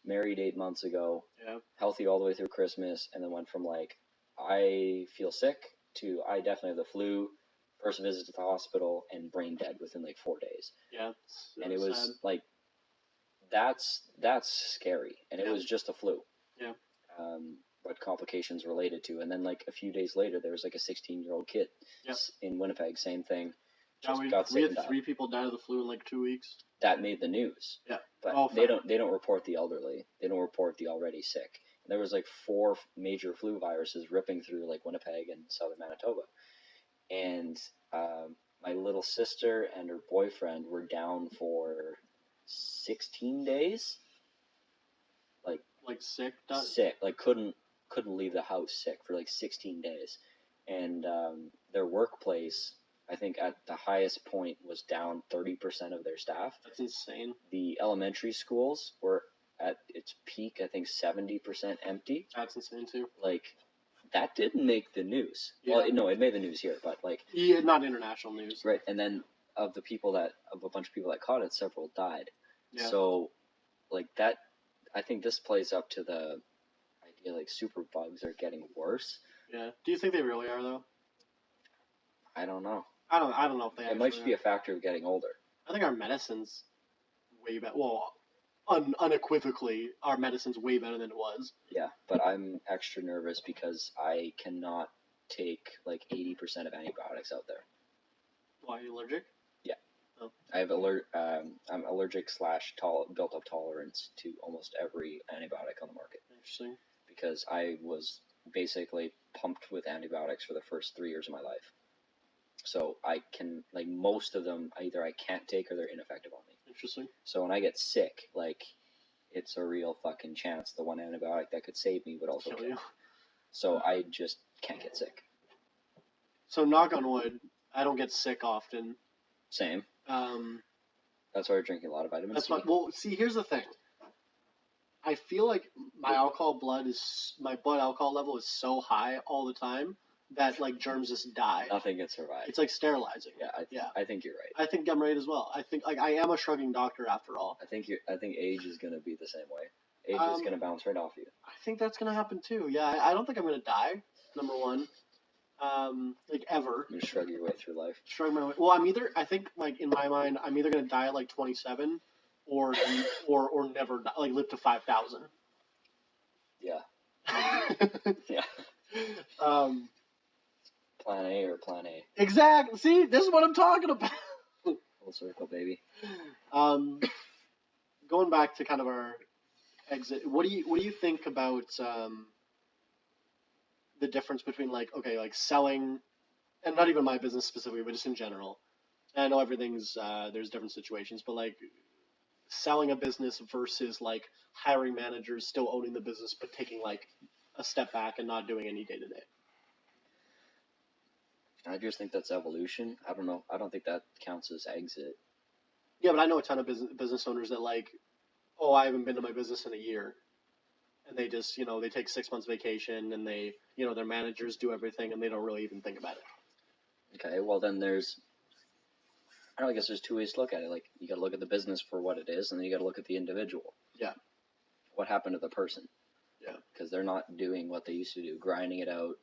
married 8 months ago. Yeah. Healthy all the way through Christmas, and then went from like I feel sick to I definitely have the flu. First visit to the hospital and brain dead within like 4 days. Yeah. And it was sad. like. That's scary, and it was just a flu. Yeah. What complications related to, and then like a few days later, there was like a 16-year-old kid in Winnipeg, same thing. We had 3 people die of the flu in like 2 weeks. That made the news. Yeah. But Oh, they fair. don't report the elderly. They don't report the already sick. And there was like 4 major flu viruses ripping through like Winnipeg and southern Manitoba. And my little sister and her boyfriend were down for 16 days. Like sick? Sick. Like couldn't leave the house sick for like 16 days. And their workplace, I think at the highest point, was down 30% of their staff. That's insane. The elementary schools were at its peak, I think 70% empty. That's insane too. Like, that didn't make the news. Yeah. Well, it made the news here, but like... Yeah, not international news. Right, and then of a bunch of people that caught it, several died. Yeah. So, like that, I think this plays up to the idea like super bugs are getting worse. Yeah. Do you think they really are though? I don't know. I don't know if they. It might just be a factor of getting older. I think our medicine's way better. Well, unequivocally, our medicine's way better than it was. Yeah, but I'm extra nervous because I cannot take like 80% of antibiotics out there. Why, are you allergic? Yeah. Oh. I have I'm allergic / built up tolerance to almost every antibiotic on the market. Interesting. Because I was basically pumped with antibiotics for the first 3 years of my life. So I can, like, most of them, either I can't take or they're ineffective on me. Interesting. So when I get sick, like, it's a real fucking chance the one antibiotic that could save me would also kill you. So I just can't get sick. So knock on wood, I don't get sick often. Same. That's why we're drinking a lot of vitamins C. Well, see, here's the thing. I feel like my blood alcohol level is so high all the time that like germs just die. Nothing can survive. It's like sterilizing. Yeah, I think you're right. I think I'm right as well. I think like I am a shrugging doctor after all. I think age is gonna be the same way. Age is gonna bounce right off you. I think that's gonna happen too. Yeah, I don't think I'm gonna die. Number one, like ever. You shrug your way through life. Shrug my way. Well, I think like in my mind, I'm either gonna die at like 27, or never die, like live to 5,000. Yeah. Yeah. Plan A or Plan A. Exactly. See, this is what I'm talking about. Full circle, baby. Going back to kind of our exit, what do you think about the difference between like selling, and not even my business specifically, but just in general? And I know everything's there's different situations, but like selling a business versus like hiring managers, still owning the business, but taking like a step back and not doing any day to day. I just think that's evolution. I don't know. I don't think that counts as exit. Yeah, but I know a ton of business owners that like, oh, I haven't been to my business in a year. And they just, they take 6 months vacation and they, their managers do everything and they don't really even think about it. Okay, well then I guess there's 2 ways to look at it. Like, you gotta look at the business for what it is, and then you gotta look at the individual. Yeah. What happened to the person? Yeah. Because they're not doing what they used to do, grinding it out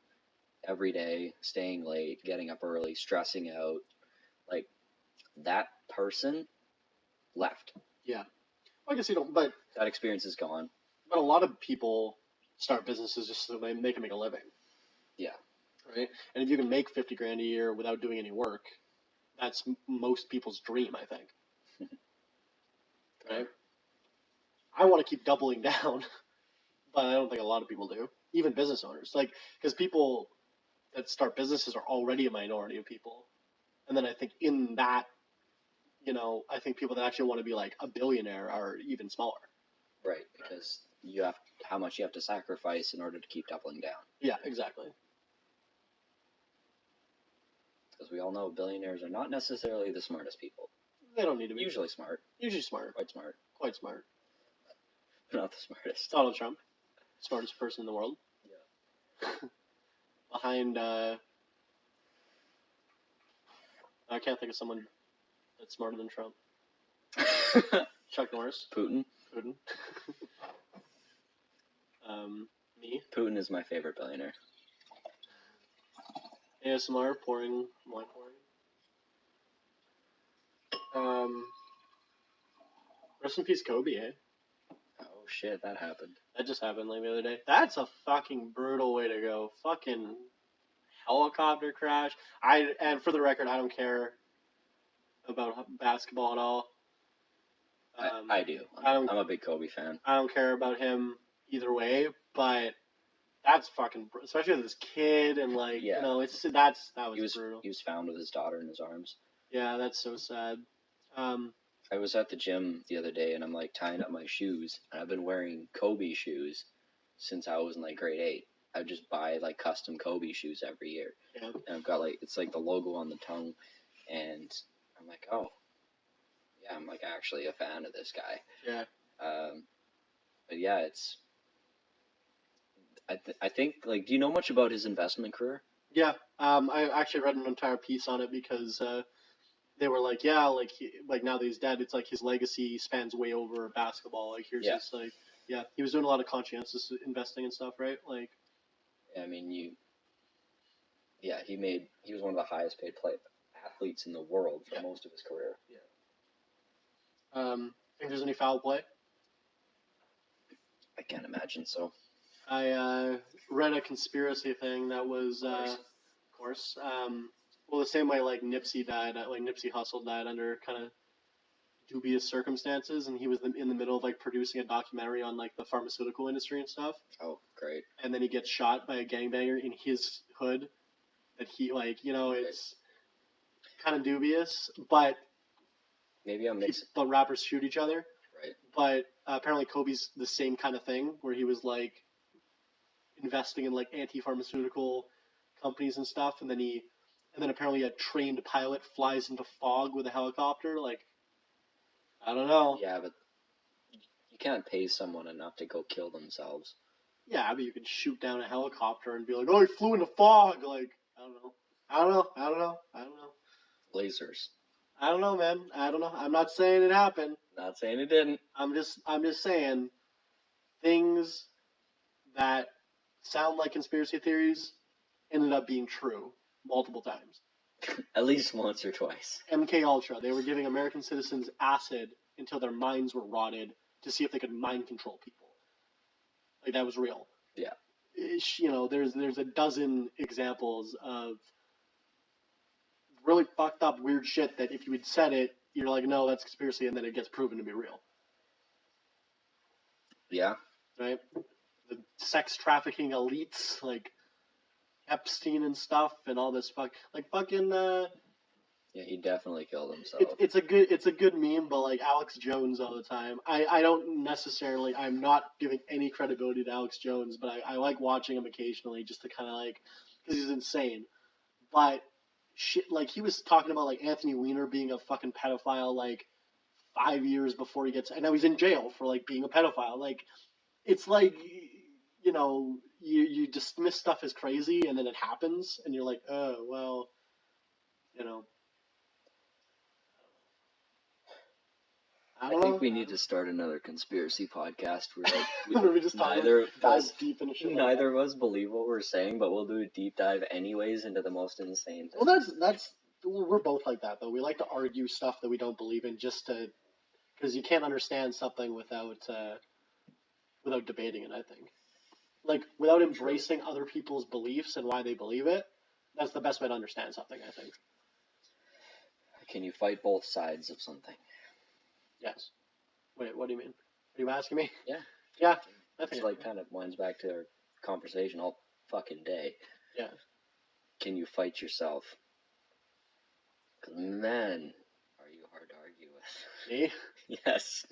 every day, staying late, getting up early, stressing out. Like, that person left. Yeah. Well, I guess but that experience is gone. But a lot of people start businesses just so they can make a living. Yeah. Right? And if you can make $50,000 a year without doing any work, that's most people's dream, I think. Right? I want to keep doubling down, but I don't think a lot of people do. Even business owners. Like, because people that start businesses are already a minority of people. And then I think in that, I think people that actually want to be like a billionaire are even smaller. Right, because how much you have to sacrifice in order to keep doubling down. Yeah, exactly. Because we all know billionaires are not necessarily the smartest people. They don't need to be. Usually smart. Usually smart. Quite smart. Quite smart. But not the smartest. Donald Trump. Smartest person in the world. Yeah. Behind, I can't think of someone that's smarter than Trump. Chuck Norris. Putin. Me. Putin is my favorite billionaire. ASMR, wine pouring. Rest in peace, Kobe, eh? Oh shit, that happened. That just happened like the other day. That's a fucking brutal way to go. Fucking helicopter crash. And for the record, I don't care about basketball at all. I do. I'm a big Kobe fan. I don't care about him either way, but that's fucking, especially with this kid and like, Yeah. you know, that was brutal. He was found with his daughter in his arms. Yeah, that's so sad. I was at the gym the other day and I'm like tying up my shoes, and I've been wearing Kobe shoes since I was in like grade 8. I would just buy like custom Kobe shoes every year. Yeah. And I've got like, it's like the logo on the tongue, and I'm like, oh, yeah, I'm like actually a fan of this guy. Yeah. But yeah, it's, I think, like, do you know much about his investment career? Yeah. I actually read an entire piece on it because they were like, yeah, like now that he's dead, it's like his legacy spans way over basketball. Like here's Yeah. his like, yeah, he was doing a lot of conscientious investing and stuff, right? Like, I mean, he was one of the highest paid athletes in the world for most of his career. Yeah. Think there's any foul play? I can't imagine so. I read a conspiracy thing that was, of course, well, the same way like Nipsey died, like Nipsey Hussle died under kind of dubious circumstances, and he was in the middle of like producing a documentary on like the pharmaceutical industry and stuff. Oh, great! And then he gets shot by a gangbanger in his hood. That he like, you know, it's kind of dubious, but maybe I'm mixing. But rappers shoot each other, right? But apparently Kobe's the same kind of thing, where he was like investing in like anti-pharmaceutical companies and stuff, and then apparently a trained pilot flies into fog with a helicopter. Like, I don't know. Yeah, but you can't pay someone enough to go kill themselves. Yeah, but you could shoot down a helicopter and be like, oh, he flew into fog. Like, I don't know. Lasers. I don't know, man. I don't know. I'm not saying it happened. Not saying it didn't. I'm just saying things that sound like conspiracy theories ended up being true multiple times. At least once or twice. MK Ultra, they were giving American citizens acid until their minds were rotted to see if they could mind control people. Like, that was real. Yeah. You know, there's a dozen examples of really fucked up weird shit that if you had said it, you're like, no, that's conspiracy, and then it gets proven to be real. Yeah. Right? The sex trafficking elites, like Epstein and stuff, and all this fucking. Yeah, he definitely killed himself. It's a good meme, but like Alex Jones all the time. I don't necessarily. I'm not giving any credibility to Alex Jones, but I like watching him occasionally just to kind of like, because he's insane. But shit, like he was talking about like Anthony Weiner being a fucking pedophile like 5 years before he gets, and now he's in jail for like being a pedophile. Like, it's like, you know, you dismiss stuff as crazy, and then it happens, and you're like, oh well, you know. I think we need to start another conspiracy podcast where like we just neither of us believe what we're saying, but we'll do a deep dive anyways into the most insane things. Well, that's we're both like that though. We like to argue stuff that we don't believe in just to, because you can't understand something without debating it. I think, like, without embracing other people's beliefs and why they believe it, that's the best way to understand something, I think. Can you fight both sides of something? Yes. Wait, what do you mean? Are you asking me? Yeah. Yeah. It's like kind of winds back to our conversation all fucking day. Yeah. Can you fight yourself? Because, man, are you hard to argue with. Me? Yes.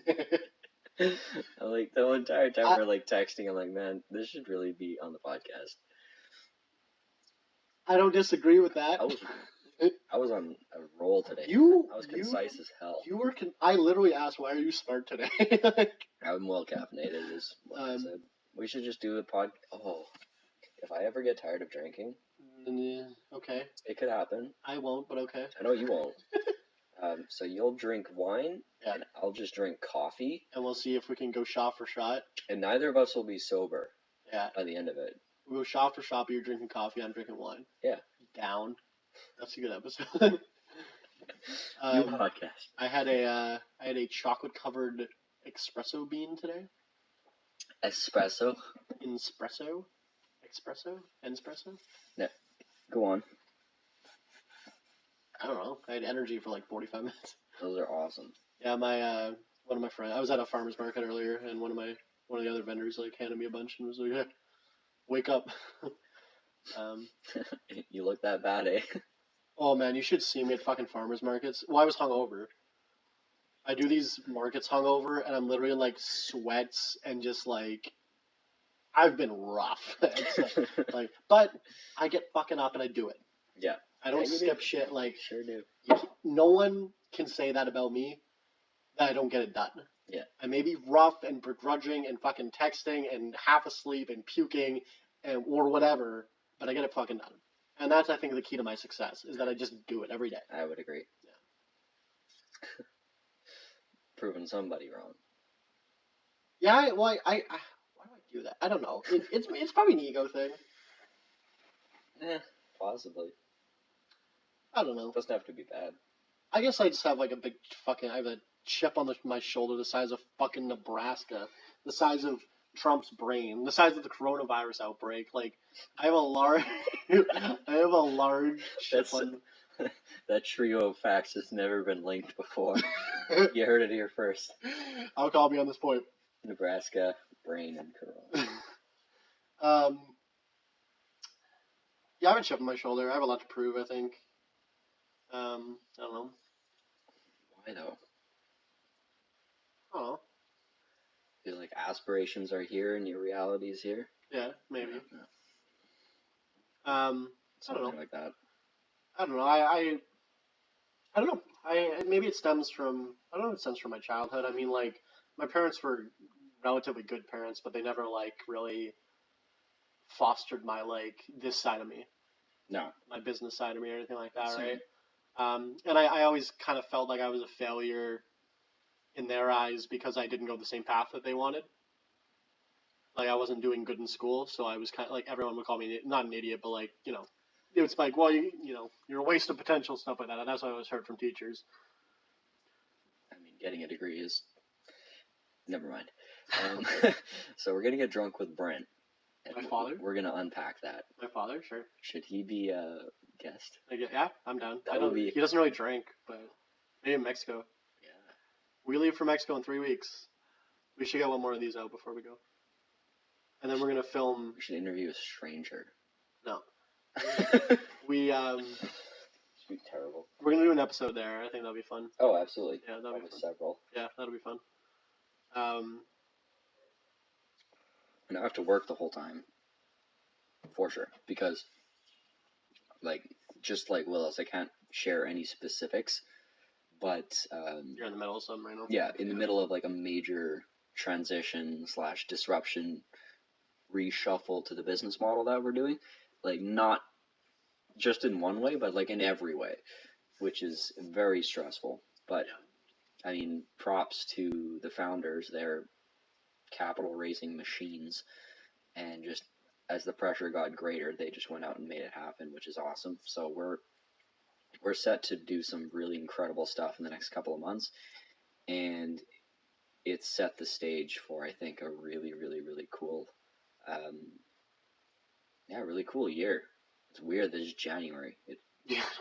I like the whole entire time we're like texting. I'm like, man, this should really be on the podcast. I don't disagree with that. I was on a roll today. I was concise as hell. I literally asked, why are you smart today? I'm well caffeinated, is what I said. We should just do a pod. Oh, if I ever get tired of drinking. Okay. It could happen. I won't, but okay. I know you won't. So you'll drink wine, and I'll just drink coffee. And we'll see if we can go shot for shot. And neither of us will be sober. Yeah. By the end of it. We'll go shot for shot, but you're drinking coffee, I'm drinking wine. Yeah. Down. That's a good episode. New podcast. I had a chocolate covered espresso bean today. Espresso? Espresso? Espresso? No. Go on. I don't know. I had energy for like 45 minutes. Those are awesome. Yeah, my one of my friends. I was at a farmer's market earlier, and one of the other vendors like handed me a bunch and was like, "Hey, wake up." You look that bad, eh? Oh man, you should see me at fucking farmers markets. Well, I was hungover. I do these markets hungover, and I'm literally in like sweats and just like I've been rough. Like, but I get fucking up and I do it. Yeah. I don't you skip do. shit. Like, Sure do. No one can say that about me. That I don't get it done. Yeah. I may be rough and begrudging and fucking texting and half asleep and puking and or whatever, but I get it fucking done. And that's, I think, the key to my success is that I just do it every day. I would agree. Yeah. Proving somebody wrong. Yeah. I why do I do that? I don't know. It's probably an ego thing. Yeah, possibly. I don't know. It doesn't have to be bad. I guess I just have like a big fucking. I have a chip on my shoulder the size of fucking Nebraska, the size of Trump's brain, the size of the coronavirus outbreak. Like, I have a large, chip on. That trio of facts has never been linked before. You heard it here first. I'll call me on this point. Nebraska, brain, and corona. Yeah, I have a chip on my shoulder. I have a lot to prove, I think. I don't know. Why though? I don't know. Feel like aspirations are here and your reality is here. Yeah, maybe. Yeah. I don't Something know. like that. I don't know. I don't know. Maybe it stems from. I don't know if it stems from my childhood. I mean, like, my parents were relatively good parents, but they never like really fostered my like this side of me, No. my business side of me or anything like that, Same. right? And I always kind of felt like I was a failure in their eyes because I didn't go the same path that they wanted. Like, I wasn't doing good in school, so I was kind of like, everyone would call me not an idiot, but like, it's like, well, you're a waste of potential, stuff like that. And that's what I always heard from teachers. I mean, getting a degree is. Never mind. So we're gonna get drunk with Brent. My father? We're gonna unpack that. My father, sure. Should he be a guest? Yeah, I'm down. He doesn't really drink, but maybe in Mexico. Yeah. We leave for Mexico in 3 weeks. We should get one more of these out before we go. And then we're gonna film. We should interview a stranger. No. We Should be terrible. We're gonna do an episode there. I think that'll be fun. Oh, absolutely. Yeah, that'll be fun. Several. Yeah, that'll be fun. And I have to work the whole time. For sure. Because, like, just like Willows, I can't share any specifics. But, you're in the middle of something right now? Yeah, in the middle of, like, a major transition / disruption reshuffle to the business model that we're doing. Like, not just in one way, but, like, in every way. Which is very stressful. But, yeah. I mean, props to the founders. They're capital raising machines, and just as the pressure got greater, they just went out and made it happen, which is awesome. So we're set to do some really incredible stuff in the next couple of months, and it's set the stage for, I think, a really, really, really cool, really cool year. It's weird that it's January.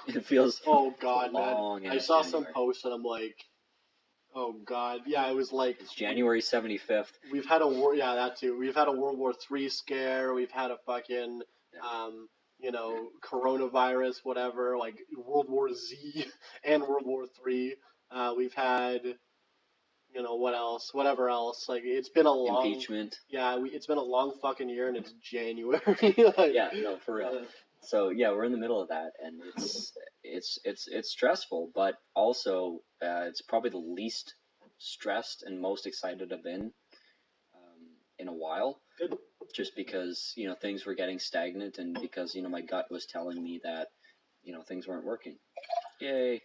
It feels oh god, long. Man. I saw some posts and I'm like, oh god, yeah, it was like it's January 75th. We've had a war, yeah, that too. We've had a World War III scare. We've had a fucking, coronavirus, whatever, like World War Z and World War III. We've had, what else? Whatever else. Like, it's been a long impeachment. Yeah, it's been a long fucking year, and it's January. Like, yeah, no, for real. So yeah, we're in the middle of that, and it's stressful, but also it's probably the least stressed and most excited I've been in a while. Good. Just because things were getting stagnant, and because my gut was telling me that things weren't working. Yay.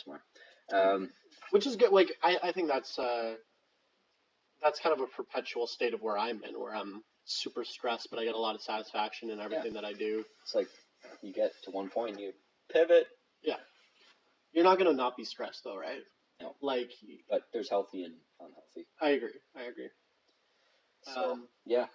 ASMR. Which is good. Like, I think that's kind of a perpetual state of where I'm in, where I'm super stressed, but I get a lot of satisfaction in everything that I do. It's like you get to one point and you pivot. Yeah. You're not going to not be stressed, though, right? No. Like, but there's healthy and unhealthy. I agree. So,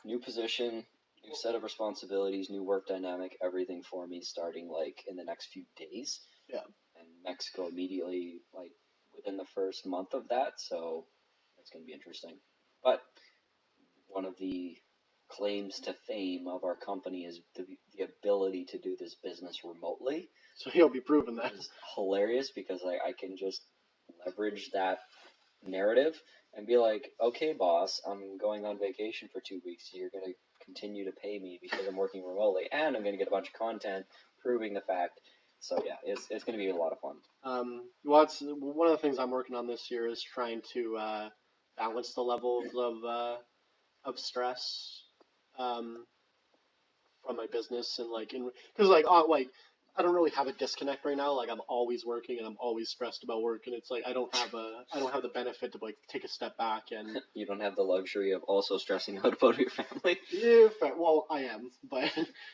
new position, new set of responsibilities, new work dynamic, everything for me starting, like, in the next few days. Yeah. And Mexico immediately, like, within the first month of that, so that's going to be interesting. But one of the claims to fame of our company is the ability to do this business remotely. So he'll be proving that. It's hilarious because I can just leverage that narrative and be like, okay, boss, I'm going on vacation for 2 weeks. You're going to continue to pay me because I'm working remotely, and I'm going to get a bunch of content proving the fact. So yeah, it's going to be a lot of fun. Well, it's one of the things I'm working on this year is trying to balance the levels of stress from my business and because I don't really have a disconnect right now. Like I'm always working and I'm always stressed about work, and it's like I don't have the benefit to like take a step back and. You don't have the luxury of also stressing out about your family. Yeah, well, I am, but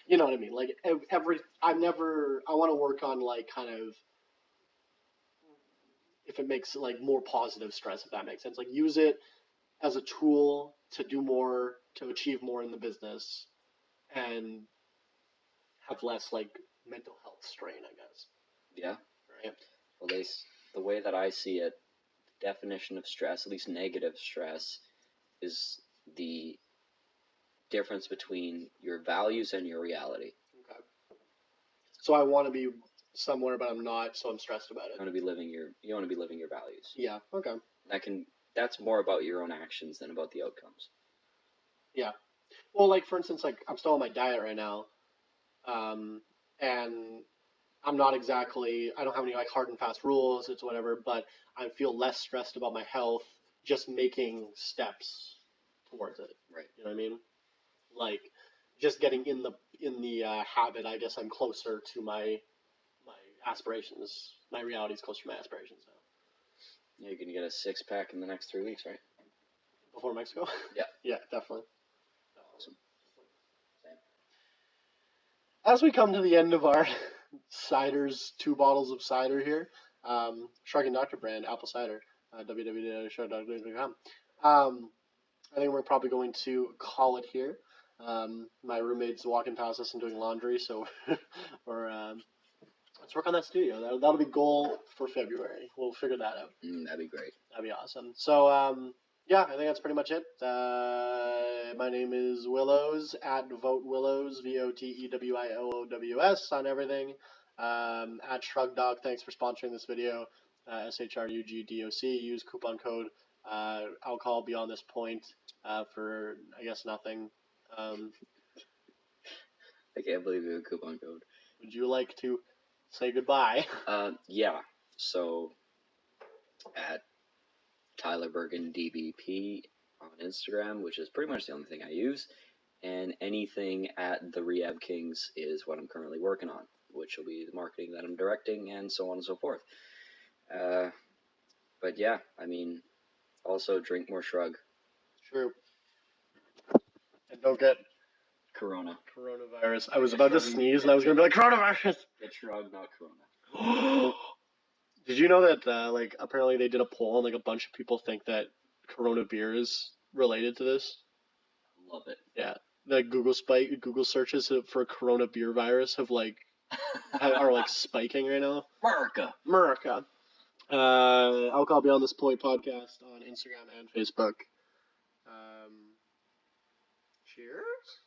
you know what I mean. Like I want to work on like kind of if it makes like more positive stress, if that makes sense. Like use it as a tool to do more, to achieve more in the business, and have less like mental health strain, I guess. Yeah. Right. Well, the way that I see it, the definition of stress, at least negative stress, is the difference between your values and your reality. Okay. So I want to be somewhere, but I'm not, so I'm stressed about it. You want to be living your values. Yeah. Okay. That's more about your own actions than about the outcomes. Yeah. Well, like for instance, like I'm still on my diet right now, and I'm not exactly, I don't have any like hard and fast rules, it's whatever, but I feel less stressed about my health just making steps towards it. Right. You know what I mean? Like just getting in the habit, I guess I'm closer to my aspirations. My reality is closer to my aspirations now. Yeah, you're going to get a 6-pack in the next 3 weeks, right? Before Mexico? Yeah. Yeah, definitely. Awesome. Same. As we come to the end of our ciders, 2 bottles of cider here, Shark and Dr. brand, apple cider, www.sharkdoctor.com. I think we're probably going to call it here. My roommate's walking past us and doing laundry, so let's work on that studio. That'll be goal for February. We'll figure that out. That'd be great. That'd be awesome. So, yeah, I think that's pretty much it. My name is Willows, at Vote Willows, VOTEWILOWS on everything. At Shrug Dog, thanks for sponsoring this video. SHRUGDOC, use coupon code alcohol beyond this point for, I guess, nothing. I can't believe you have a coupon code. Would you like to say goodbye? Yeah. So, at Tyler Bergen DBP on Instagram, which is pretty much the only thing I use, and anything at the Rehab Kings is what I'm currently working on, which will be the marketing that I'm directing and so on and so forth. But yeah, I mean, also drink more Shrug. True. And don't get coronavirus. I was about to sneeze and I was going to be like, coronavirus! Get Shrug, not Corona. Did you know that, apparently they did a poll and, a bunch of people think that Corona beer is related to this? Love it. Yeah. The Google searches for Corona beer virus are, spiking right now. America. Alcohol Beyond This Point podcast on Instagram and Facebook. Cheers.